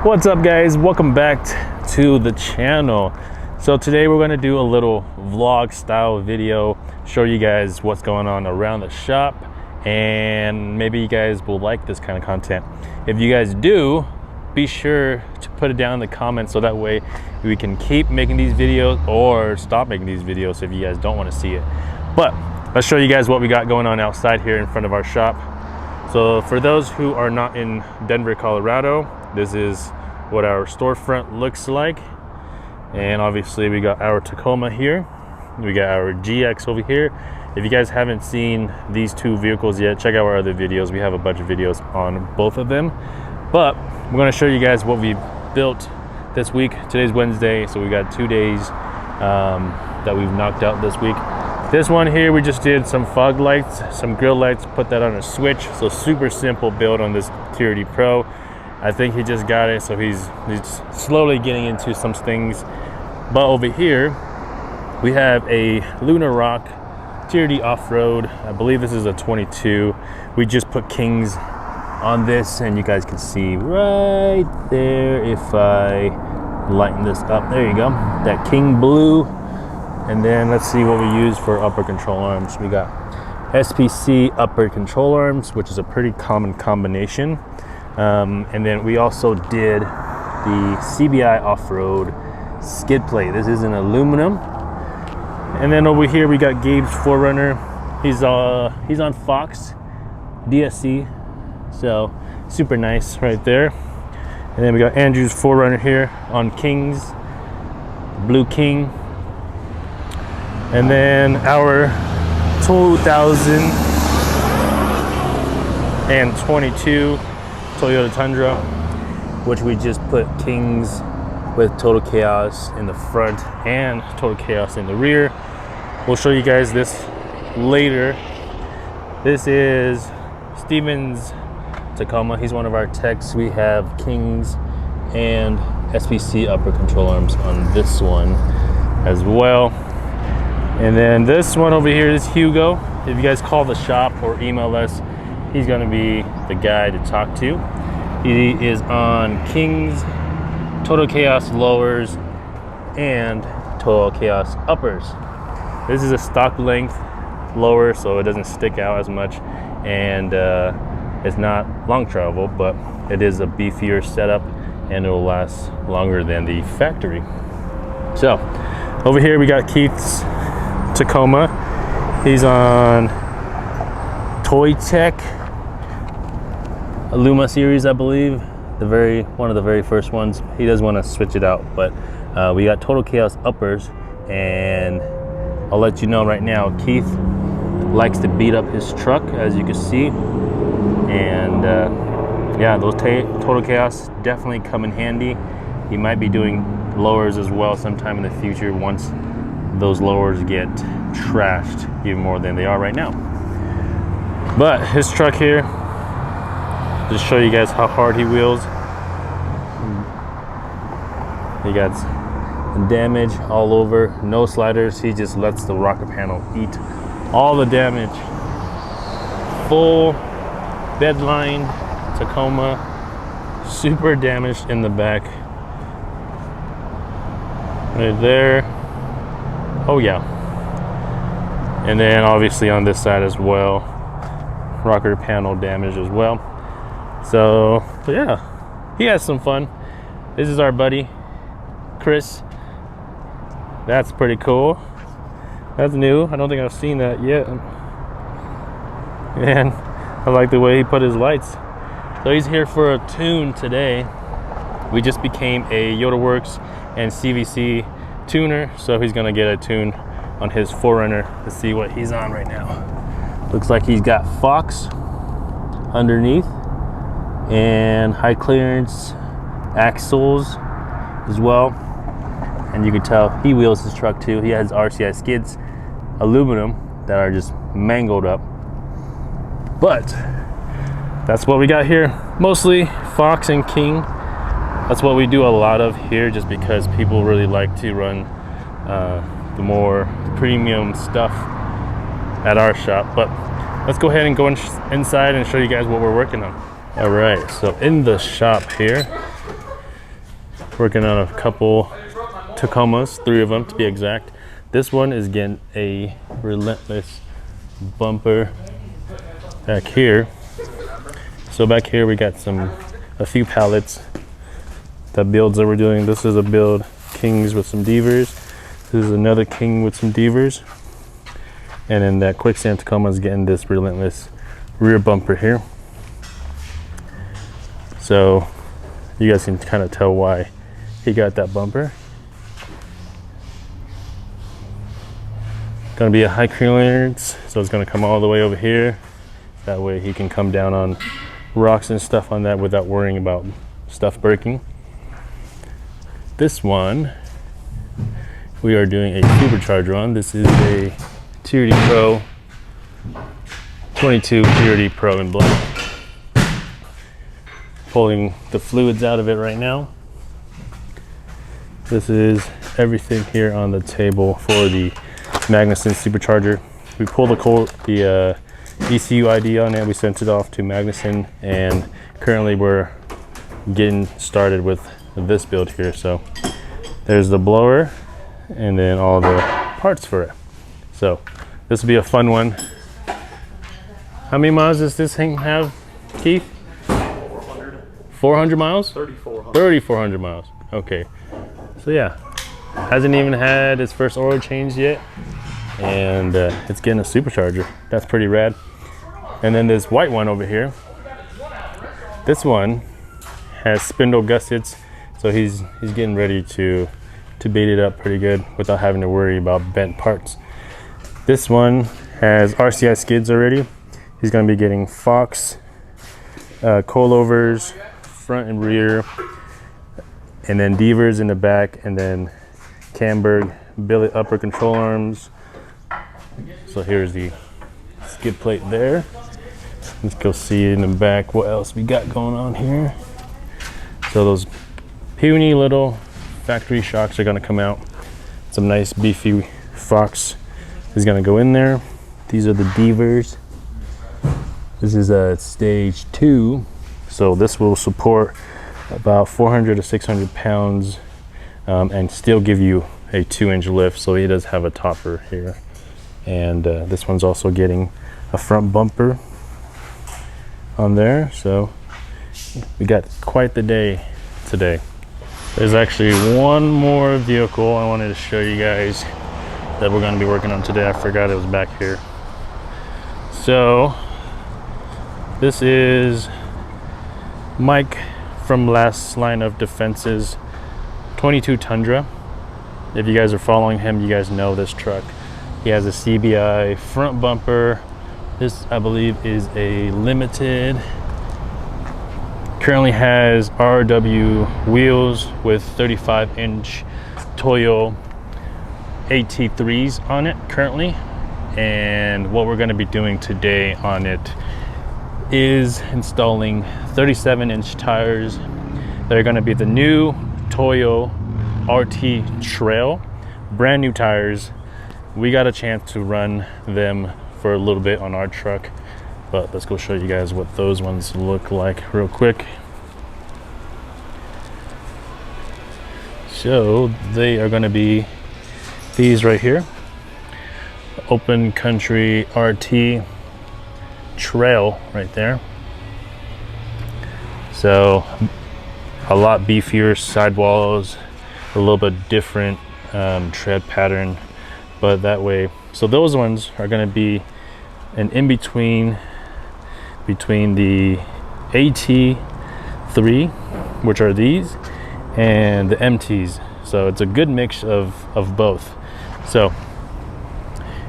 What's up, guys? Welcome back to the channel. So today we're going to do a little vlog style video, show you guys what's going on around the shop, and maybe you guys will like this kind of content. If you guys do, be sure to put it down in the comments so that way we can keep making these videos or stop making these videos if you guys don't want to see it. But let's show you guys what we got going on outside here in front of our shop. So for those who are not in Denver, Colorado, this is what our storefront looks like. And obviously we got our Tacoma here. We got our GX over here. If you guys haven't seen these two vehicles yet, check out our other videos. We have a bunch of videos on both of them. But we're gonna show you guys what we built this week. Today's Wednesday, so we got 2 days that we've knocked out this week. This one here, we just did some fog lights, some grill lights, put that on a switch. So super simple build on this TRD Pro. I think he just got it, so he's slowly getting into some things. But over here, we have a Lunar Rock TRD off-road. I believe this is a 22. We just put Kings on this, and you guys can see right there if I lighten this up. There you go, that King Blue. And then let's see what we use for upper control arms. We got SPC upper control arms, which is a pretty common combination. And then we also did the CBI off-road skid plate. This is in aluminum. And then over here we got Gabe's 4Runner. He's on Fox DSC, so super nice right there. And then we got Andrew's 4Runner here on Kings, Blue King. And then our 2022 Toyota Tundra, which we just put Kings with Total Chaos in the front and Total Chaos in the rear. We'll show you guys this later. This is Steven's Tacoma. He's one of our techs. We have Kings and SPC upper control arms on this one as well. And then this one over here is Hugo. If you guys call the shop or email us, he's gonna be the guy to talk to. He is on Kings, Total Chaos lowers, and Total Chaos uppers. This is a stock length lower, so it doesn't stick out as much, and it's not long travel, but it is a beefier setup, and it will last longer than the factory. So over here we got Keith's Tacoma. He's on Toy Tech Luma series, I believe, one of the very first ones. He does want to switch it out, but we got Total Chaos uppers, and I'll let you know right now, Keith likes to beat up his truck, as you can see, and yeah, those Total Chaos definitely come in handy. He might be doing lowers as well sometime in the future once those lowers get trashed even more than they are right now. But his truck here, just show you guys how hard he wheels. He got damage all over, no sliders. He just lets the rocker panel eat all the damage. Full bedline Tacoma, super damaged in the back. Right there. Oh yeah. And then obviously on this side as well, rocker panel damage as well. So yeah, he has some fun. This is our buddy Chris. That's pretty cool. That's new. I don't think I've seen that yet. And I like the way he put his lights. So he's here for a tune today. We just became a YodaWorks and CVC tuner, so he's gonna get a tune on his 4Runner to see what he's on right now. Looks like he's got Fox underneath and high clearance axles as well, and you can tell he wheels his truck too. He has RCI skids, aluminum, that are just mangled up, but that's what we got here. Mostly Fox and King. That's what we do a lot of here, just because people really like to run the more premium stuff at our shop. But let's go ahead and go inside and show you guys what we're working on. All right, so in the shop here, working on a couple Tacomas, 3 of them to be exact. This one is getting a Relentless bumper back here. So back here we got a few pallets. The builds that we're doing, this is a build Kings with some Devers. This is another King with some Devers. And then that Quicksand Tacoma is getting this Relentless rear bumper here. So you guys can kind of tell why he got that bumper. Gonna be a high clearance, so it's gonna come all the way over here. That way he can come down on rocks and stuff on that without worrying about stuff breaking. This one we are doing a supercharger on. This is a TRD Pro 22 TRD Pro in black. Pulling the fluids out of it right now. This is everything here on the table for the Magnuson supercharger. We pulled the ECU ID on it. We sent it off to Magnuson, and currently we're getting started with this build here. So there's the blower and then all the parts for it. So this will be a fun one. How many miles does this thing have, Keith? 400 miles? 3,400 miles. Okay. So yeah, hasn't even had its first oil change yet, and it's getting a supercharger. That's pretty rad. And then this white one over here, this one has spindle gussets, so he's getting ready to beat it up pretty good without having to worry about bent parts. This one has RCI skids already. He's going to be getting Fox coilovers front and rear, and then Devers in the back, and then Camberg billet upper control arms. So here's the skid plate there. Let's go see in the back what else we got going on here. So those puny little factory shocks are going to come out. Some nice beefy Fox is going to go in there. These are the Devers. This is a stage 2, so this will support about 400 to 600 pounds and still give you a 2-inch lift. So he does have a topper here, and this one's also getting a front bumper on there. So we got quite the day today. There's actually one more vehicle I wanted to show you guys that we're going to be working on today. I forgot it was back here. So this is Mike from Last Line of Defense's 22 Tundra. If you guys are following him, you guys know this truck. He has a CBI front bumper. This, I believe, is a limited. Currently has RW wheels with 35-inch Toyo AT3s on it currently. And what we're going to be doing today on it is installing 37-inch tires that are going to be the new Toyo RT Trail, brand new tires. We got a chance to run them for a little bit on our truck, but let's go show you guys what those ones look like real quick. So they are going to be these right here, Open Country RT Trail right there. So a lot beefier sidewalls, a little bit different tread pattern, but that way. So those ones are going to be an in-between between the AT3, which are these, and the MTs. So it's a good mix of both. So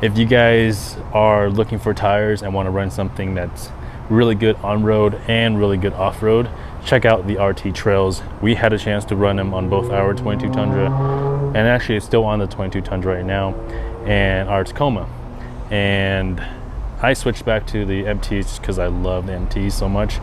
if you guys are looking for tires and want to run something that's really good on-road and really good off-road, check out the RT Trails. We had a chance to run them on both our 22 Tundra, and actually it's still on the 22 Tundra right now, and our Tacoma. And I switched back to the MTs because I love the MTs so much.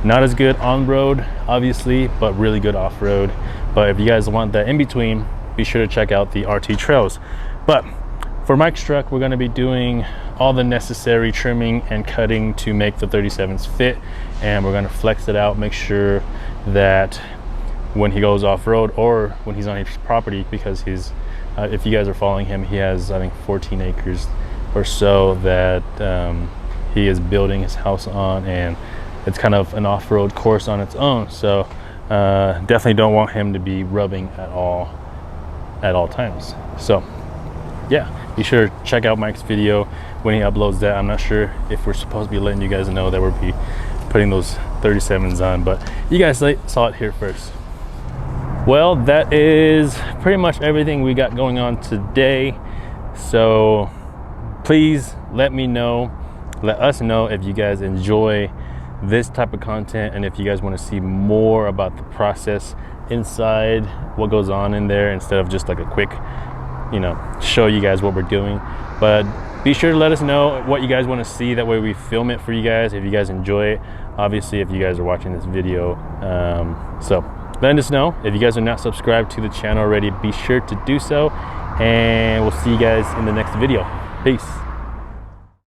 Not as good on-road, obviously, but really good off-road. But if you guys want that in-between, be sure to check out the RT Trails. But for Mike's truck, we're going to be doing all the necessary trimming and cutting to make the 37s fit, and we're going to flex it out, make sure that when he goes off-road or when he's on his property, because he's if you guys are following him, he has, I think, 14 acres or so that he is building his house on, and it's kind of an off-road course on its own. So definitely don't want him to be rubbing at all times. So yeah, be sure to check out Mike's video when he uploads that. I'm not sure if we're supposed to be letting you guys know that we'll be putting those 37s on, but you guys saw it here first. Well, that is pretty much everything we got going on today. So please let us know if you guys enjoy this type of content, and if you guys want to see more about the process inside, what goes on in there, instead of just like a quick, show you guys what we're doing. But be sure to let us know what you guys want to see. That way we film it for you guys if you guys enjoy it. Obviously, if you guys are watching this video. So let us know. If you guys are not subscribed to the channel already, be sure to do so. And we'll see you guys in the next video. Peace.